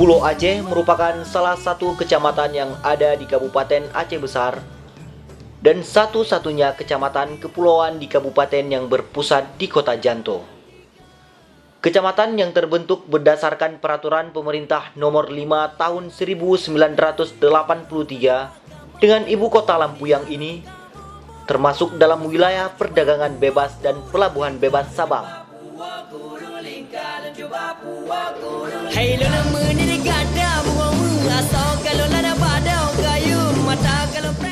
Pulau Aceh merupakan salah satu kecamatan yang ada di Kabupaten Aceh Besar dan satu-satunya kecamatan kepulauan di kabupaten yang berpusat di Kota Janto. Kecamatan yang terbentuk berdasarkan peraturan pemerintah nomor 5 tahun 1983 dengan ibu kota Lampuyang ini termasuk dalam wilayah perdagangan bebas dan pelabuhan bebas Sabang.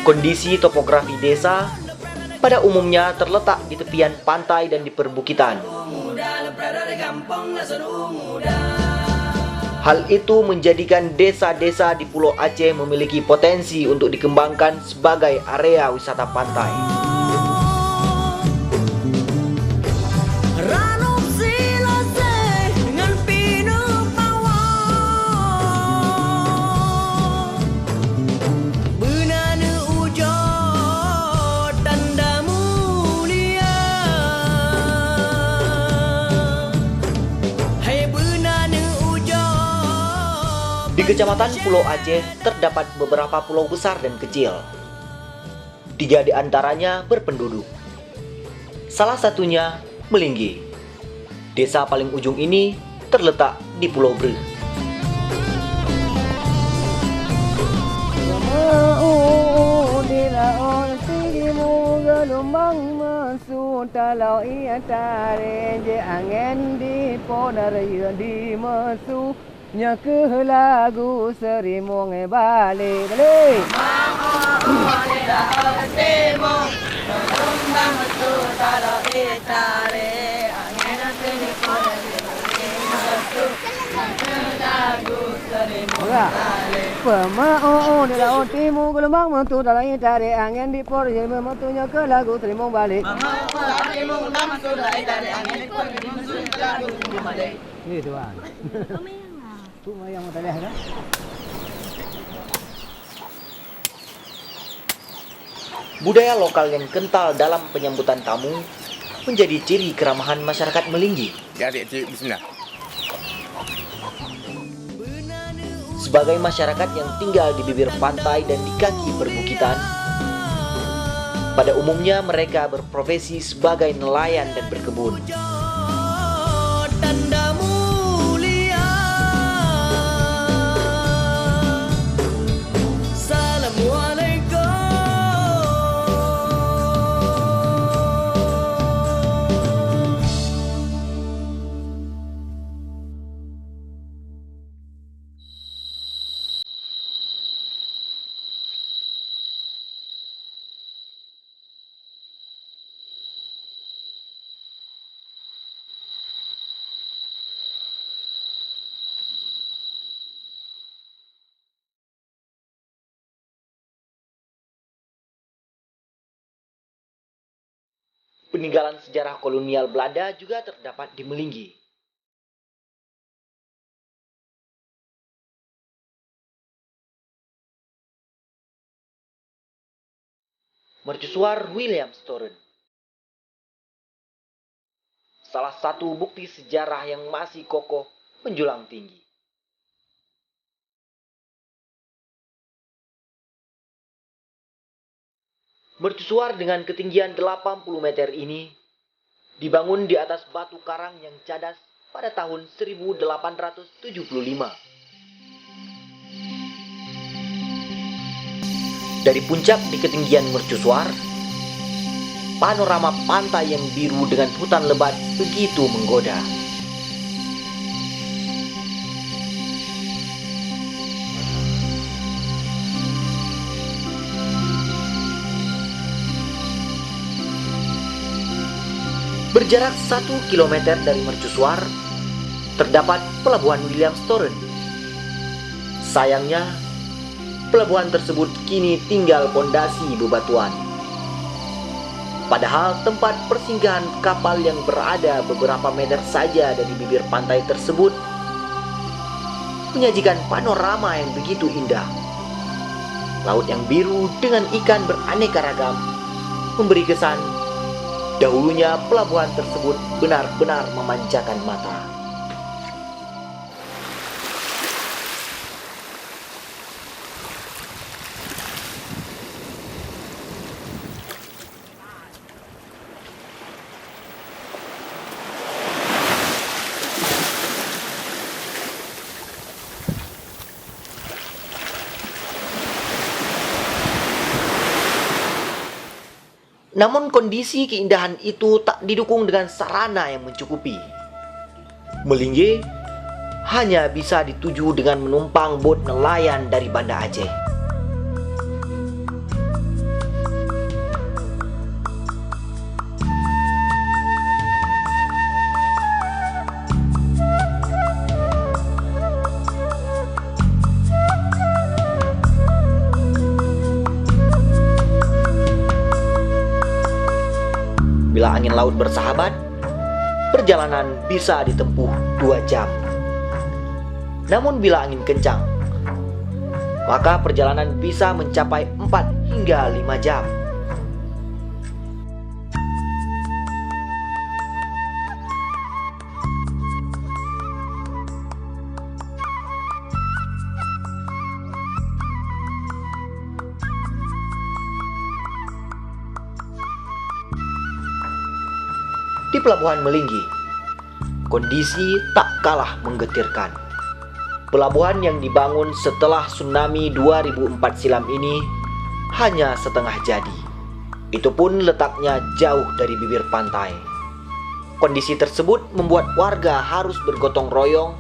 Kondisi topografi desa pada umumnya terletak di tepian pantai dan di perbukitan. Hal itu menjadikan desa-desa di Pulau Aceh memiliki potensi untuk dikembangkan sebagai area wisata pantai. Di Kecamatan Pulau Aceh terdapat beberapa pulau besar dan kecil. 3 di antaranya berpenduduk. Salah satunya Melinggi. Desa paling ujung ini terletak di Pulau Breh. Nya ke lagu serimong balik balik. Pemau dia otimu gelombang metu dalam itare angin di por je metunya ke lagu serimong balik. Ini tuan. Yang mau tanya kan? Budaya lokal yang kental dalam penyambutan tamu menjadi ciri keramahan masyarakat Melinggi. Bismillah. Sebagai masyarakat yang tinggal di bibir pantai dan di kaki perbukitan, pada umumnya mereka berprofesi sebagai nelayan dan berkebun. Peninggalan sejarah kolonial Belanda juga terdapat di Melinggi. Mercusuar William Storen. Salah satu bukti sejarah yang masih kokoh menjulang tinggi. Mercusuar dengan ketinggian 80 meter ini dibangun di atas batu karang yang cadas pada tahun 1875. Dari puncak di ketinggian mercusuar, panorama pantai yang biru dengan hutan lebat begitu menggoda. Berjarak 1 km dari mercusuar, terdapat pelabuhan William Storen. Sayangnya, pelabuhan tersebut kini tinggal pondasi bebatuan. Padahal tempat persinggahan kapal yang berada beberapa meter saja dari bibir pantai tersebut menyajikan panorama yang begitu indah. Laut yang biru dengan ikan beraneka ragam memberi kesan dahulunya pelabuhan tersebut benar-benar memanjakan mata. Namun kondisi keindahan itu tak didukung dengan sarana yang mencukupi. Melingge hanya bisa dituju dengan menumpang bot nelayan dari Banda Aceh. Bila angin laut bersahabat, perjalanan bisa ditempuh 2 jam. Namun bila angin kencang, maka perjalanan bisa mencapai 4 hingga 5 jam. Di Pelabuhan Melinggi, kondisi tak kalah menggetirkan. Pelabuhan yang dibangun setelah tsunami 2004 silam ini hanya setengah jadi. Itu pun letaknya jauh dari bibir pantai. Kondisi tersebut membuat warga harus bergotong royong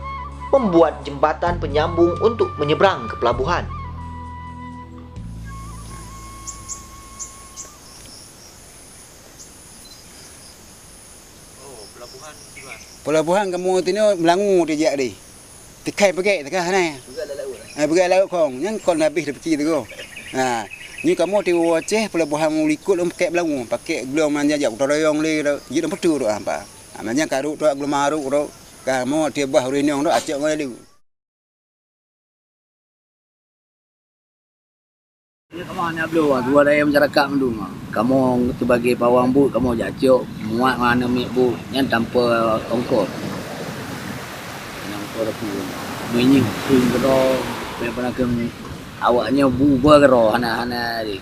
membuat jembatan penyambung untuk menyeberang ke pelabuhan. Pelabuhan kamu tini melangu dia jadi. Tekai pergi sana. Pergi laut kong. Yang kon habis dapat tu ko. Ni kamu di Aceh pelabuhan mulikut pakai melangu, pakai belum manja jak royong le, jadi betul tu apa. Manja karuk tu belum maruk tu. Kamu dia buah renyong tu acak ngoi lu. Kamu hanya belum, dua daya masyarakat mendu. Kamu sebagai pawang bu, kamu jacuk muat mana mik bu, yang tanpa ongkos. Yang korpu, minyak pun kero, pernah ke awaknya bu berkero anak-anak ni.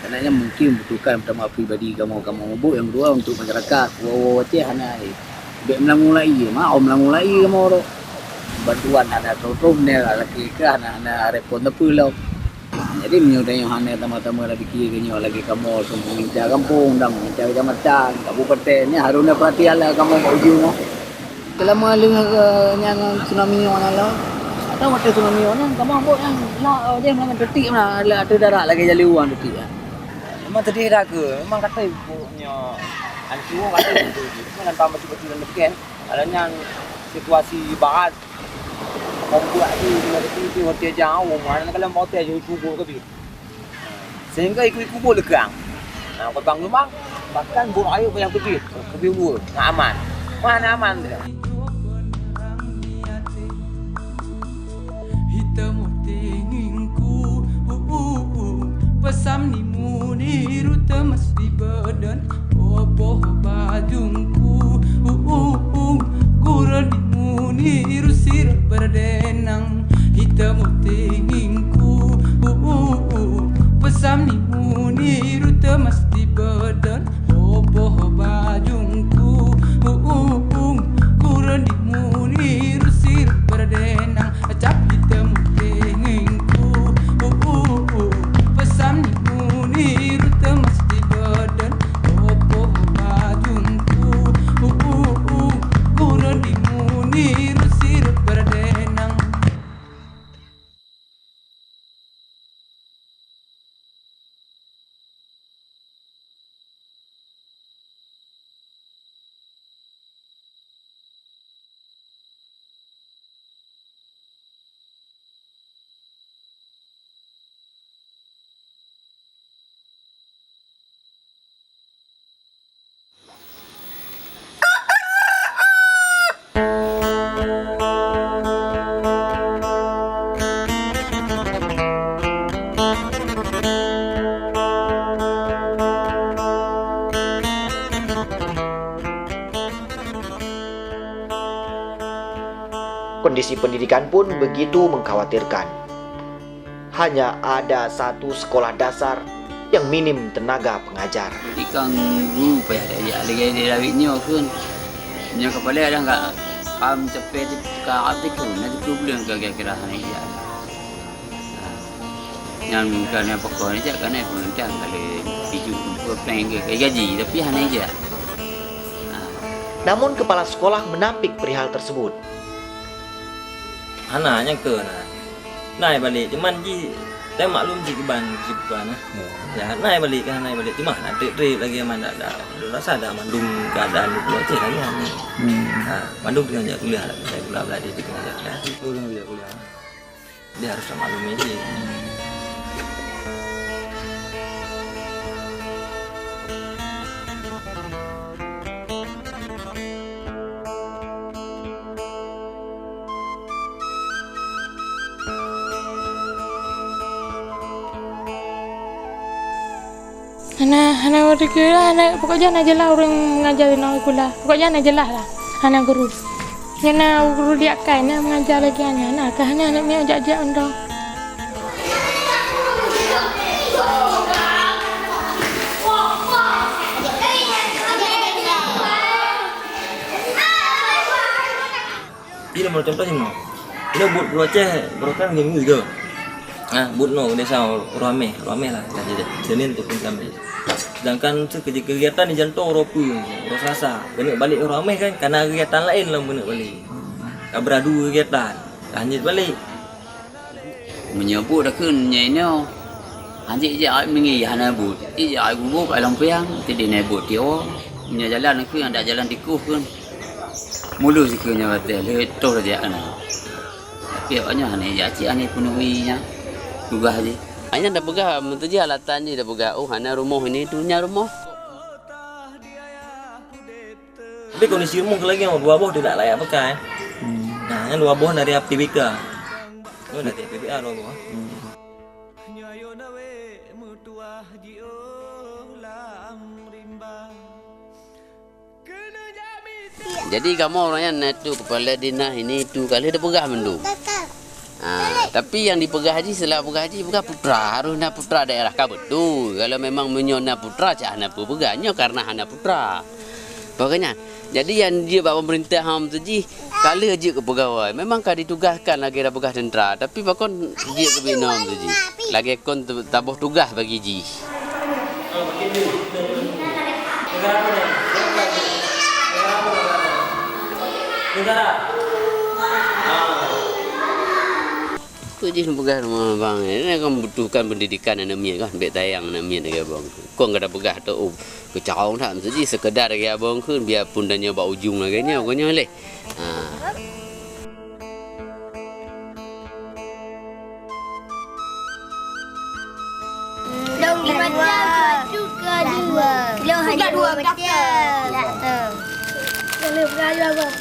Kerana mungkin butuhkan pertama pribadi kamu bu, yang kedua untuk masyarakat. Aceh anak ni, baik melangu lagi, mau melangu lagi kamu tu. Bantuan anak tutup ni, lagi ke anak-anak repot tepi lah. Jadi menyudahi hanya tama-tama lagi fikirnya lagi kamu semua minta kampung dan minta kecamatan kabupaten ni harusnya perhatian lah kamu kat ujung. Kalau malu yang tsunami mana lah atau waktu tsunami mana kamu ambil yang lah dia memang detik mana ada darat lagi jadi uang detik. Memang tadi dah ke memang kata ibunya anak tua kata itu memang tambah betul-betul dan dekat adanya situasi barat. Orang buat tu dia hotel jauh mana kalau mau hotel jauh kubur ke bi. Sehingga ikut kubur lekang. Kau bang rumah bahkan buang air yang ke kubur aman. Mana aman dia. Hitam tinginku pesam ni muniru temas di badan opo bajungku gura di muniru sir berdenang hitam tinginku pesam ni muniru temas di badan opo bajungku gura di muniru sir berdenang acap hitam tinginku pesam ni muniru temas di badan opo bajungku gura di muniru sir berdenang. Kondisi pendidikan pun begitu mengkhawatirkan. Hanya ada 1 sekolah dasar yang minim tenaga pengajar. Ikan guru payah dia lagi dia lawitnya kan. Nya kepala ada enggak paham cepet ke artikel nanti problem ke kira-kira hari ya. yang kerana pokok ni je kerana pemerintah kalau tuju plan ke gaji tapi hanya je. Namun kepala sekolah menampik perihal tersebut. Anaknya ke naik balik cuman ji saya maklum ji ke ban nah. Ya naik balik cuma nak trip lagi mana ada rasa ada mandung keadaan itu aja lagi ni. Mandung dengan dia kuliah lah. Saya belajar di tengah jalan. Kuliah. Dia harus maklum ini. Hana warga hana pokoknya hana jelas orang mengajarin aku lah. Pokoknya hana jelas lah. Hana guru. Hana guru dia kan mengajar lagi hana hana ni ajak-ajak anda. Ini mau contoh ni. Ini buat Aceh berokan yang ni ke. Buat no desa rame lah jadi Senin tu pun kami. Sedangkan kegiatan di Jantung Rabu, Selasa, kena balik ramai kan karena kegiatan lain lah kena balik. Beradu kegiatan, lanjut balik. Menyebut dah kun nyenyo. Anjik je ai mengi hana but. Ji ai guru kat Lampiang, tadi naik but dia. Punya jalan aku yang dak jalan tikus kun. Mulu sikunya batal, leto saja kan. Tapi awaknya hana ya cik ani penuhinya. Tugas je. Hanya dah pegah mentuji alatan je dah pegah. Oh hana rumah ini tunya rumah. Tapi kondisi rumah lagi yang dua buah tidak layak pakai. Nah, yang dua buah dari APBK. Oh dari APBK dua buah. Jadi kamu orangnya tu kepala dinas ini tu kali dah pegah mendung. Tapi yang dipegang haji setelah pegang haji bukan putra, harusnya putra daerah kah betul. Kalau memang menyona putra cak hana pegangnya karena hana putra. Pokoknya jadi yang dia bawa pemerintah ham tu ji kali haji ke pegawai memang kah ditugaskan lagi dah pegah tentera tapi bakon dia ke bina tu ji. Lagi kon tabuh tugas bagi ji. Negara. Jadi pegah rumah bang, ini kan membutuhkan pendidikan anak mia kan, baik tayang anak mia dengan abang. Kau enggak ada pegah tu, kecau tak, jadi sekedar dengan abang kan, biarpun dan nyoba ujung lagi nya, kau nyoleh. Dong 5 jam juga dua. Belum hanya dua betul. Boleh beraya abang.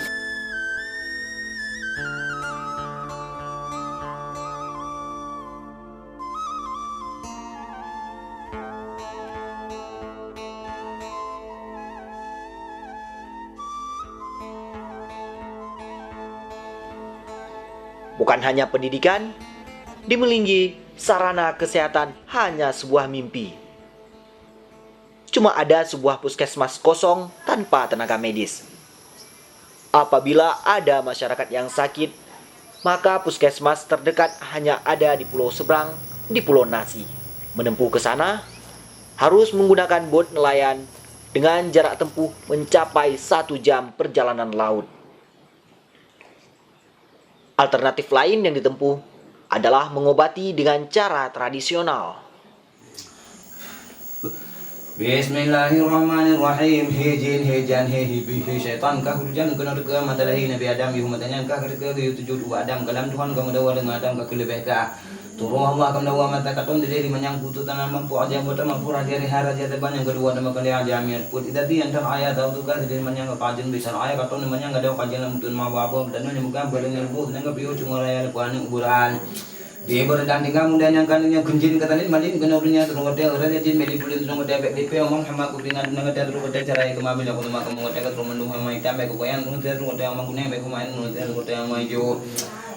Bukan hanya pendidikan, di Melinggi, sarana kesehatan hanya sebuah mimpi. Cuma ada sebuah puskesmas kosong tanpa tenaga medis. Apabila ada masyarakat yang sakit, maka puskesmas terdekat hanya ada di pulau seberang, di Pulau Nasi. Menempuh ke sana, harus menggunakan bot nelayan dengan jarak tempuh mencapai 1 jam perjalanan laut. Alternatif lain yang ditempuh adalah mengobati dengan cara tradisional. Bismillahirrahmanirrahim. Hijin hijan hibi syaitan kah hujan kena deka mata lahir Nabi Adam yuhmatanya kah deka tujuh Adam kalam Tuhan kamu dawa dengan Adam kah kelebih kah turun Allah kamu dawa mata katon dari menyang putu tanah mampu aja botam mampu raja rihara raja teban yang kedua nama kali aja amir put idati antar ayat tahu tugas dari menyang kajian besar ayat katon menyang ada kajian mutun mababo dan menyang bukan berengel bu dan biu cuma raya lepuan ukuran dia berdan tinggal muda yang kannya kunjin katanya malin kena punya terus ada orang jadi meli pulen terus ada BDP omong sama aku dengan ada terus ada cara yang kemabil aku nama kamu ada terus mendung sama kita baik koyan terus ada omong kuning baik main terus ada omong hijau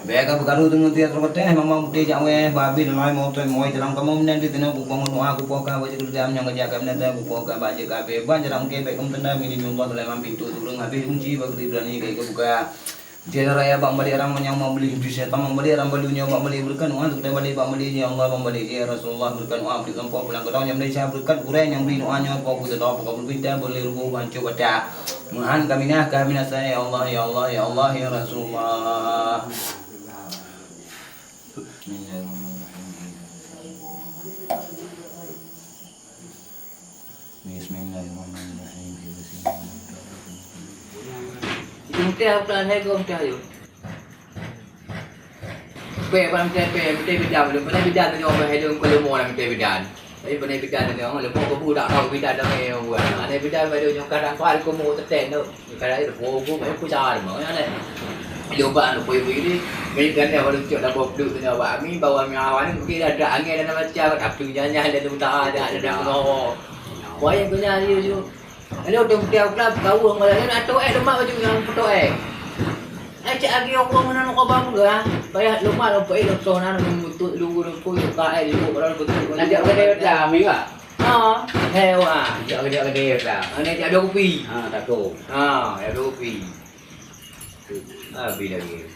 baik aku kalau terus ada memang dia jawe babi dan mau tu mau jalan kamu nanti tino aku bangun aku poka baju kerja yang kerja kami nanti aku poka baju kabe ban jalan ke baik kamu tenda minimum buat dalam pintu turun habis kunci bagi berani kayak buka Jaya raya bak balik orang yang mau beli di setan mau beli orang balunya bak balik berikan uang untuk balik bak balik ya Allah bak balik ya Rasulullah berikan uang berikan pok pulang ke tahun yang Malaysia berikan urai yang beli doanya pok kita doa pok berbeda boleh rubuh hancur pada muhan kami saya ya Allah ya Allah ya Allah ya Rasulullah. Bismillahirrahmanirrahim. Mungkin apa saya kau mungkin ayo. Pada bidan tu orang hidup kalau mau orang bidan. Tapi pada bidan tu orang lepas kau budak kau bidan dah main buat. Ane bidan pada orang kadang kau kau mau terten tu. Kadang itu kau main pujar mau yang ni. Lupa lupa ini. Mereka ni kalau cakap dah berdua tu nak kami bawa awan mungkin ada angin dan macam apa nyanyi ada utara ada ngau. Kau yang tu nyanyi tu. Ini udah dia kelab kau orang lain atau lemak baju yang foto cak lagi orang mana nak bang gua. Bayar lemak lupa tu nana mutut lu kau lu orang betul. Ajak ke dia mi ah. Hewa. Ajak ke dia dah. Ini ada kopi. Tak tahu. Ada kopi. Bila lagi.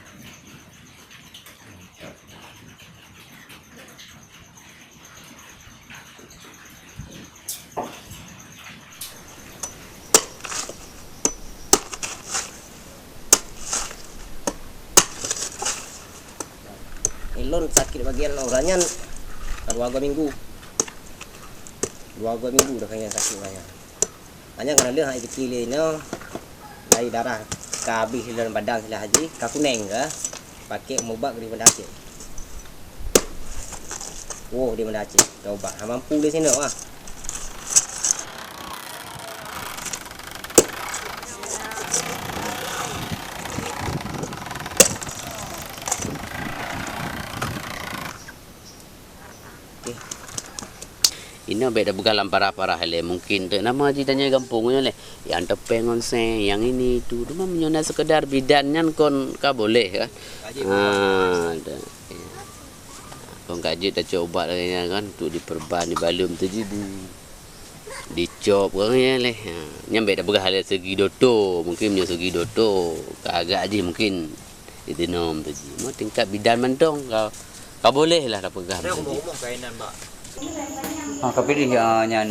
Elon sakit bagian orangnya 2 minggu. 2 minggu dah kayaknya sakit banyak. Hanya karena dia hanya kecil ini dari darah ke habis dalam badan sila haji, ka kuning ke. Pakai ubat di Banda Aceh. Oh, di Banda Aceh. Ubat. Mampu di sini ah. Ini beda bukan parah-parah le mungkin tu nama ceritanya kampungnya le yang tepeng onsen yang ini tu cuma menyona sekedar bidannya kon ka boleh kan ada kon gaji tak coba lagi kan tu diperban di balum tu dicop kan ya le yang beda bukan hal segi doto mungkin punya segi doto agak aja mungkin itu nom tu mau tingkat bidan mentong kau boleh lah dah pegang Saya ngomong kainan mbak. Tapi dia nyan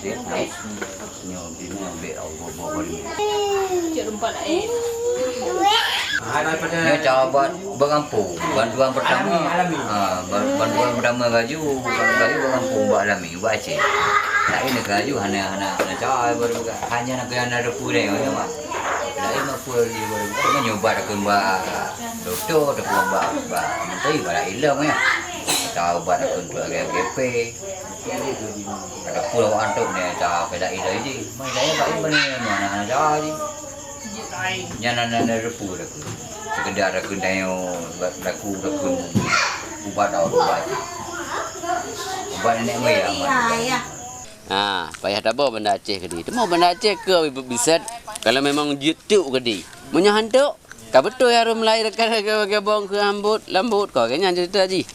dia nyo bina be Allah. Cik rumpat lain. Ini coba berkampung. Bantuan pertama, bantuan pertama gaju berkampung buat alami, buat Aceh. Nah ini gaju hanya coba berbuka, hanya nak kena ada pulih macam mana. Nah ini pulih baru, cuma nyoba nak buat doktor, nak buat menteri, pada ilmu ya. Coba nak buat GP. Ada pulau antuk ni, coba pada ilmu je. Mana saya buat ini mana coba je. Jangan ada repu aku. Sekedar aku dayo laku ubat ubat. Ubat nenek moyang. Payah tak apa Banda Aceh ke dia. Mau Banda Aceh ke bisa kalau memang YouTube ke dia. Punya hantuk. Kau betul ya rum lain dekat ke bong ke lambut kau kayaknya cerita ji.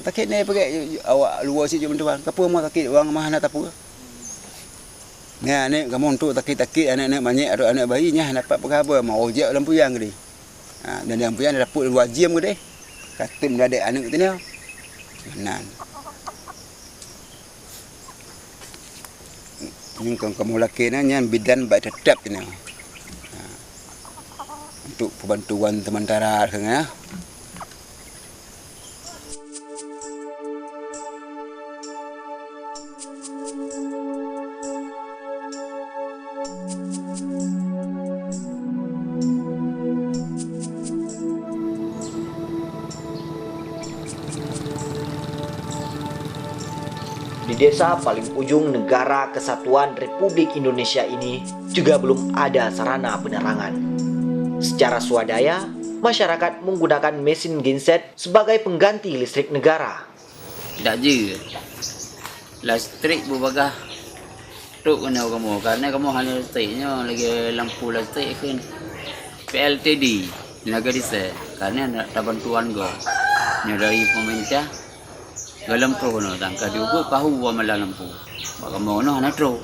Takit ni pakai awak luar situ bantuan. Apa mau takit orang mah nak tapu. Nah, ni kamu untuk takit-takit anak-anak banyak ada anak bayinya dapat apa mau ojek lampu yang gede. Dan lampu yang dapat 2 jam gede. Kata mendadak anak tu ni. Nah. Ni kamu laki nanya bidan baik tetap ni. Untuk perbantuan sementara kan ya. Di desa paling ujung negara kesatuan Republik Indonesia ini juga belum ada sarana penerangan. Secara swadaya, masyarakat menggunakan mesin genset sebagai pengganti listrik negara. Tidak je. Listrik berbagah. Tuk kena kamu karena kamu hanya listriknya lagi lampu listrik kan. PLTD negara desa karena ada bantuan go. Dari pemerintah dalam pro no tangka diugo kahu wa malalampu baka mo no hanatro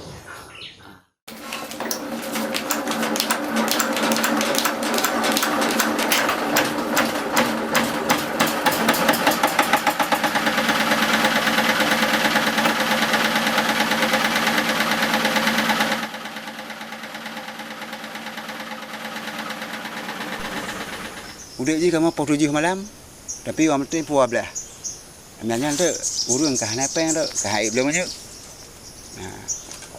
Udah je kamu pukul 7 malam. Tapi orang betul puas belah. Ambilnya tu urung kah nepeng tu. Kah air belum banyak.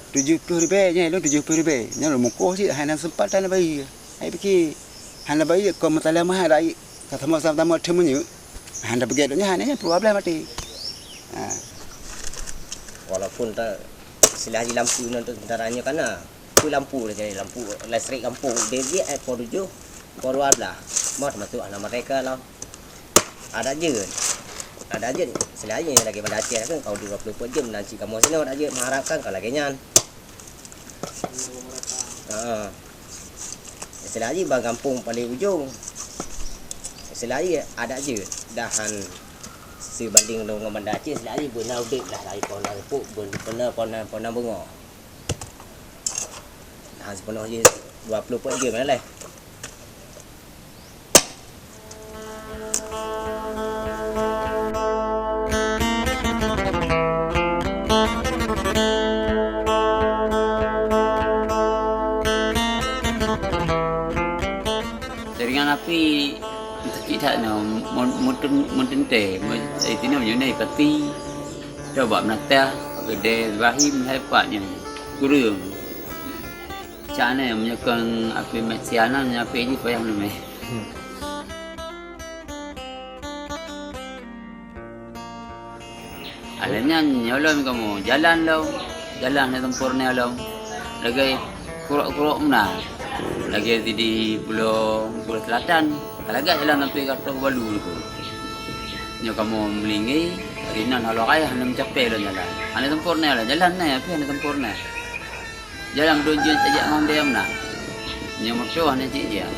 70 ribu nya lu 70 ribu. Nya lu mukoh sih hanya sempatan bayi. Ai fikir hanya bayi kau matalah mahal ai. Kata sama-sama temunya. Hanya begitu nya hanya puas belah mati. Walaupun tak selagi lampu nanti tentaranya kan tu lampu dah jadi lampu listrik kampung dia pukul 7 pukul 12 mat masuk anak mereka lah ada je selagi lagi pada Aceh kan kau 24 jam nanti kamu sini ada je mengharapkan kalau kenyan selagi bang kampung paling ujung selagi ada je dahan sebanding dengan Banda Aceh selagi benar udik lah dari pohon repuk benar pohon bunga nah sepenuh je 24 jam mana lah. Jaringan api tidak mungkin teh itu namanya ni peti coba menata gede Ibrahim hebatnya kurang cara yang menyokong api mesianan api ini payah namanya alanya nyolong kamu jalan ni tempurnya lo lagi kuruk mana lagi di Pulau Selatan kalau agak jalan sampai ke Balu tu nyo kamu melinggi rinan halau kaya hanya mencapai lo jalan hanya tempurnya lah jalan ni apa hanya tempurnya jalan donjun saja ngam dia mana nyo motor hanya cik dia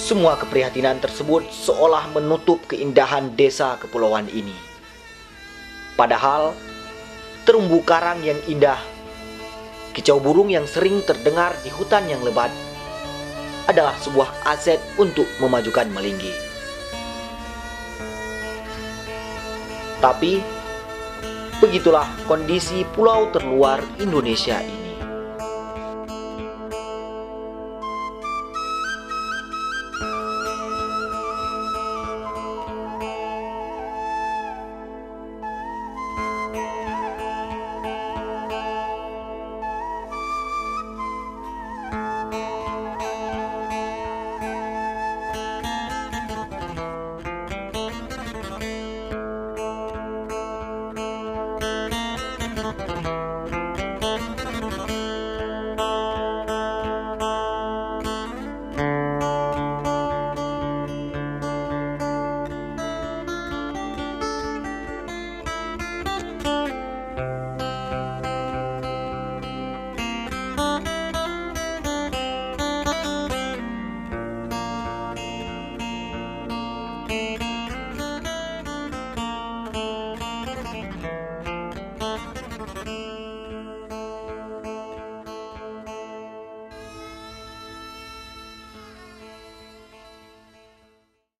Semua keprihatinan tersebut seolah menutup keindahan desa kepulauan ini. Padahal, terumbu karang yang indah, kicau burung yang sering terdengar di hutan yang lebat, adalah sebuah aset untuk memajukan Malinggi. Tapi, begitulah kondisi pulau terluar Indonesia ini.